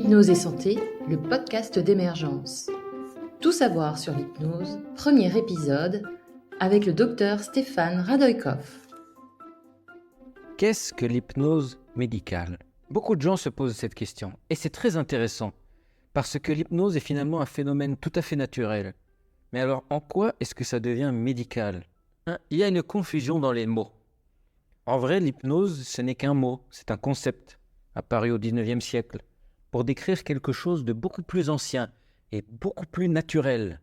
Hypnose et santé, le podcast d'Emergence. Tout savoir sur l'hypnose, premier épisode, avec le docteur Stéphane Radoïkov. Qu'est-ce que l'hypnose médicale ? Beaucoup de gens se posent cette question, et c'est très intéressant, parce que l'hypnose est finalement un phénomène tout à fait naturel. Mais alors, en quoi est-ce que ça devient médical ? Il y a une confusion dans les mots. En vrai, l'hypnose, ce n'est qu'un mot, c'est un concept, apparu au XIXe siècle, pour décrire quelque chose de beaucoup plus ancien et beaucoup plus naturel,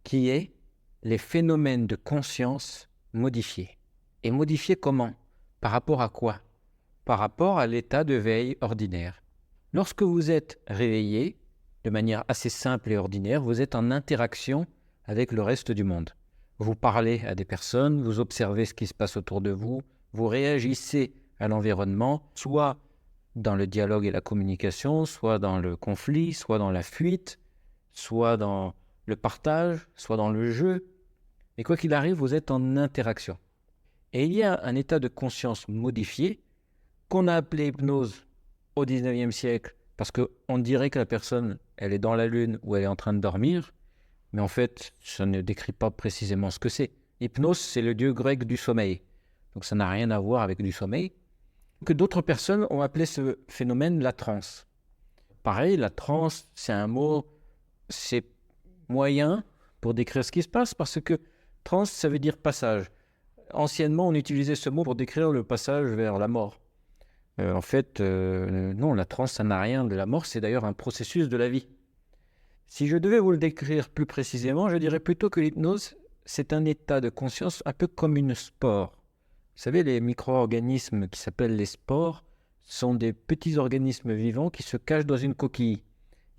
qui est les phénomènes de conscience modifiés. Et modifiés comment ? Par rapport à quoi ? Par rapport à l'état de veille ordinaire. Lorsque vous êtes réveillé, de manière assez simple et ordinaire, vous êtes en interaction avec le reste du monde. Vous parlez à des personnes, vous observez ce qui se passe autour de vous, vous réagissez à l'environnement, soit dans le dialogue et la communication, soit dans le conflit, soit dans la fuite, soit dans le partage, soit dans le jeu. Et quoi qu'il arrive, vous êtes en interaction. Et il y a un état de conscience modifié qu'on a appelé hypnose au XIXe siècle, parce qu'on dirait que la personne, elle est dans la lune ou elle est en train de dormir, mais en fait, ça ne décrit pas précisément ce que c'est. Hypnose, c'est le dieu grec du sommeil, donc ça n'a rien à voir avec du sommeil. Que d'autres personnes ont appelé ce phénomène la transe. Pareil, la transe, c'est un mot, c'est moyen pour décrire ce qui se passe, parce que transe, ça veut dire passage. Anciennement, on utilisait ce mot pour décrire le passage vers la mort. Non, la transe, ça n'a rien de la mort, c'est d'ailleurs un processus de la vie. Si je devais vous le décrire plus précisément, je dirais plutôt que l'hypnose, c'est un état de conscience un peu comme une spore. Vous savez, les micro-organismes qui s'appellent les spores sont des petits organismes vivants qui se cachent dans une coquille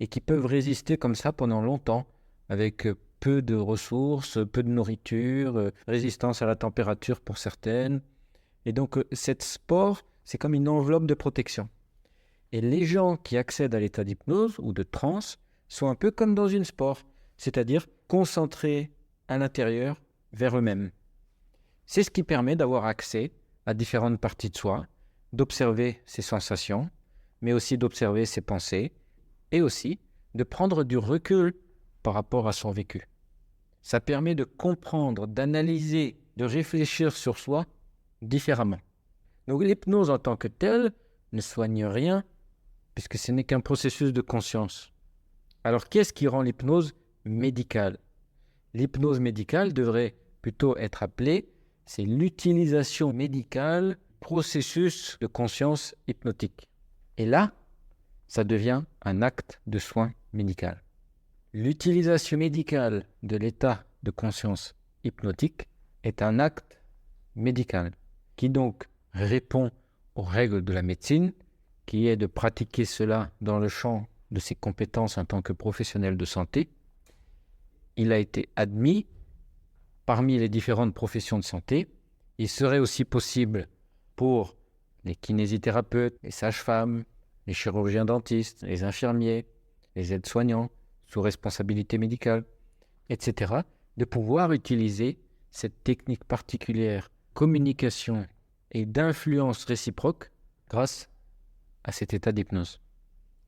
et qui peuvent résister comme ça pendant longtemps, avec peu de ressources, peu de nourriture, résistance à la température pour certaines. Et donc, cette spore, c'est comme une enveloppe de protection. Et les gens qui accèdent à l'état d'hypnose ou de transe sont un peu comme dans une spore, c'est-à-dire concentrés à l'intérieur vers eux-mêmes. C'est ce qui permet d'avoir accès à différentes parties de soi, d'observer ses sensations, mais aussi d'observer ses pensées, et aussi de prendre du recul par rapport à son vécu. Ça permet de comprendre, d'analyser, de réfléchir sur soi différemment. Donc l'hypnose en tant que telle ne soigne rien, puisque ce n'est qu'un processus de conscience. Alors qu'est-ce qui rend l'hypnose médicale ? L'hypnose médicale devrait plutôt être appelée, c'est l'utilisation médicale, processus de conscience hypnotique. Et là, ça devient un acte de soin médical. L'utilisation médicale de l'état de conscience hypnotique est un acte médical qui donc répond aux règles de la médecine, qui est de pratiquer cela dans le champ de ses compétences en tant que professionnel de santé. Il a été admis parmi les différentes professions de santé. Il serait aussi possible pour les kinésithérapeutes, les sages-femmes, les chirurgiens dentistes, les infirmiers, les aides-soignants sous responsabilité médicale, etc., de pouvoir utiliser cette technique particulière, communication et d'influence réciproque grâce à cet état d'hypnose.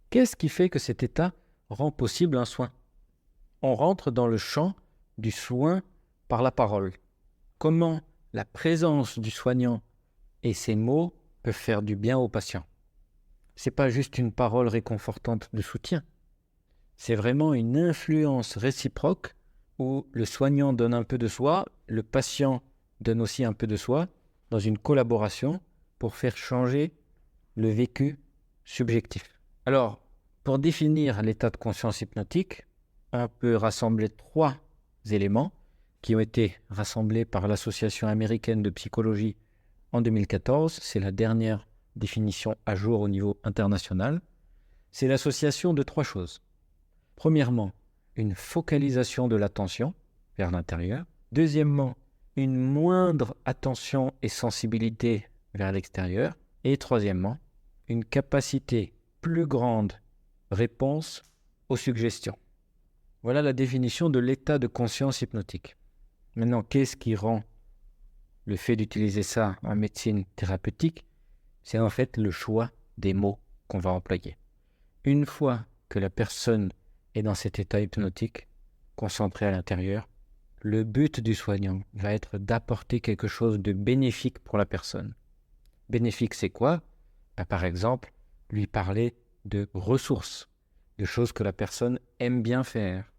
Qu'est-ce qui fait que cet état rend possible un soin ? On rentre dans le champ du soin par la parole. Comment la présence du soignant et ses mots peuvent faire du bien au patient. Ce n'est pas juste une parole réconfortante de soutien. C'est vraiment une influence réciproque où le soignant donne un peu de soi, le patient donne aussi un peu de soi, dans une collaboration pour faire changer le vécu subjectif. Alors, pour définir l'état de conscience hypnotique, on peut rassembler 3 éléments qui ont été rassemblés par l'Association américaine de psychologie en 2014. C'est la dernière définition à jour au niveau international. C'est l'association de 3 choses. Premièrement, une focalisation de l'attention vers l'intérieur. Deuxièmement, une moindre attention et sensibilité vers l'extérieur. Et troisièmement, une capacité plus grande réponse aux suggestions. Voilà la définition de l'état de conscience hypnotique. Maintenant, qu'est-ce qui rend le fait d'utiliser ça en médecine thérapeutique ? C'est en fait le choix des mots qu'on va employer. Une fois que la personne est dans cet état hypnotique, concentré à l'intérieur, le but du soignant va être d'apporter quelque chose de bénéfique pour la personne. Bénéfique, c'est quoi? Par exemple, lui parler de ressources, de choses que la personne aime bien faire.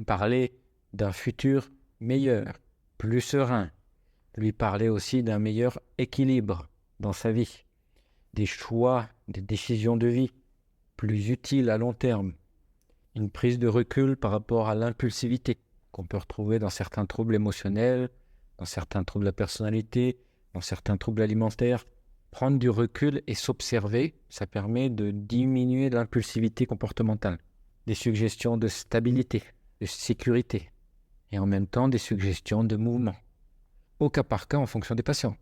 Parler d'un futur meilleur, plus serein. Lui parler aussi d'un meilleur équilibre dans sa vie. Des choix, des décisions de vie plus utiles à long terme. Une prise de recul par rapport à l'impulsivité qu'on peut retrouver dans certains troubles émotionnels, dans certains troubles de la personnalité, dans certains troubles alimentaires. Prendre du recul et s'observer, ça permet de diminuer l'impulsivité comportementale. Des suggestions de stabilité, de sécurité, et en même temps des suggestions de mouvement. Au cas par cas en fonction des patients.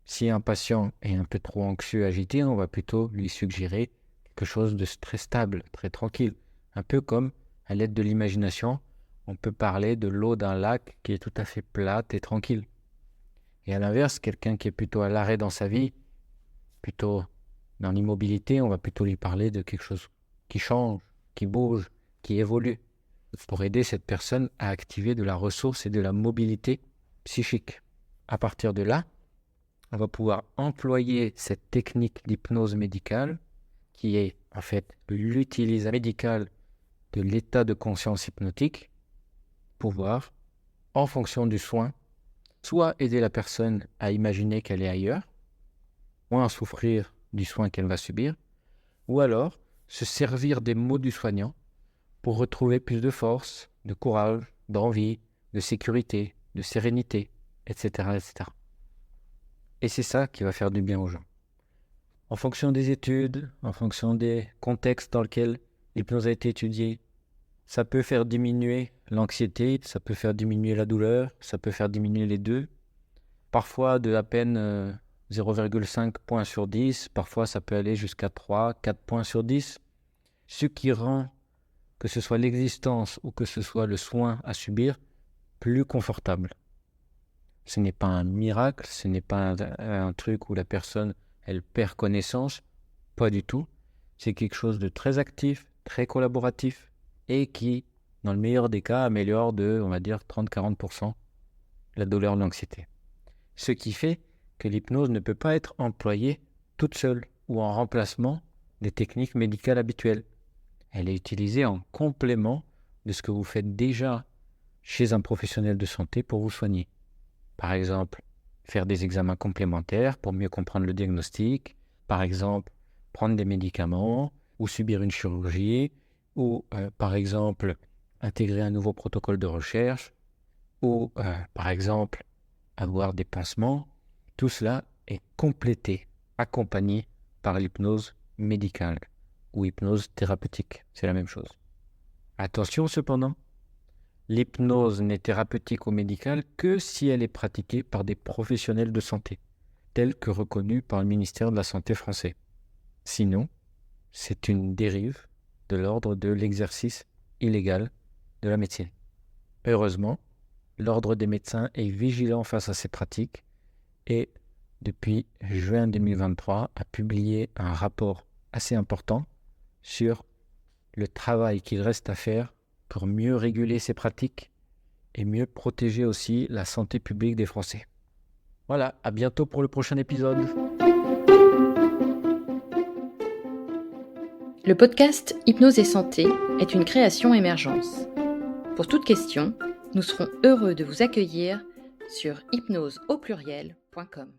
Si un patient est un peu trop anxieux, agité, on va plutôt lui suggérer quelque chose de très stable, très tranquille. Un peu comme, à l'aide de l'imagination, on peut parler de l'eau d'un lac qui est tout à fait plate et tranquille. Et à l'inverse, quelqu'un qui est plutôt à l'arrêt dans sa vie, plutôt dans l'immobilité, on va plutôt lui parler de quelque chose qui change, qui bouge, qui évolue, pour aider cette personne à activer de la ressource et de la mobilité psychique. À partir de là, on va pouvoir employer cette technique d'hypnose médicale, qui est en fait l'utilisation médicale de l'état de conscience hypnotique, pour pouvoir, en fonction du soin, soit aider la personne à imaginer qu'elle est ailleurs, moins souffrir du soin qu'elle va subir, ou alors se servir des mots du soignant pour retrouver plus de force, de courage, d'envie, de sécurité, de sérénité, etc., etc. Et c'est ça qui va faire du bien aux gens. En fonction des études, en fonction des contextes dans lesquels l'hypnose a été étudiée, ça peut faire diminuer l'anxiété, ça peut faire diminuer la douleur, ça peut faire diminuer les deux. Parfois de à peine 0,5 points sur 10, parfois ça peut aller jusqu'à 3, 4 points sur 10. Ce qui rend, que ce soit l'existence ou que ce soit le soin à subir, plus confortable. Ce n'est pas un miracle, ce n'est pas un truc où la personne, elle perd connaissance, pas du tout. C'est quelque chose de très actif, très collaboratif et qui, dans le meilleur des cas, améliore de, on va dire, 30-40% la douleur de l'anxiété. Ce qui fait que l'hypnose ne peut pas être employée toute seule ou en remplacement des techniques médicales habituelles. Elle est utilisée en complément de ce que vous faites déjà chez un professionnel de santé pour vous soigner. Par exemple, faire des examens complémentaires pour mieux comprendre le diagnostic, par exemple, prendre des médicaments ou subir une chirurgie, ou par exemple, intégrer un nouveau protocole de recherche, ou par exemple, avoir des pansements. Tout cela est complété, accompagné par l'hypnose médicale ou hypnose thérapeutique, c'est la même chose. Attention cependant, l'hypnose n'est thérapeutique ou médicale que si elle est pratiquée par des professionnels de santé, tels que reconnus par le ministère de la Santé français. Sinon, c'est une dérive de l'ordre de l'exercice illégal de la médecine. Heureusement, l'ordre des médecins est vigilant face à ces pratiques et, depuis juin 2023, a publié un rapport assez important sur le travail qu'il reste à faire pour mieux réguler ces pratiques et mieux protéger aussi la santé publique des Français. Voilà, à bientôt pour le prochain épisode. Le podcast Hypnose et Santé est une création Émergence. Pour toute question, nous serons heureux de vous accueillir sur hypnoseaupluriel.com.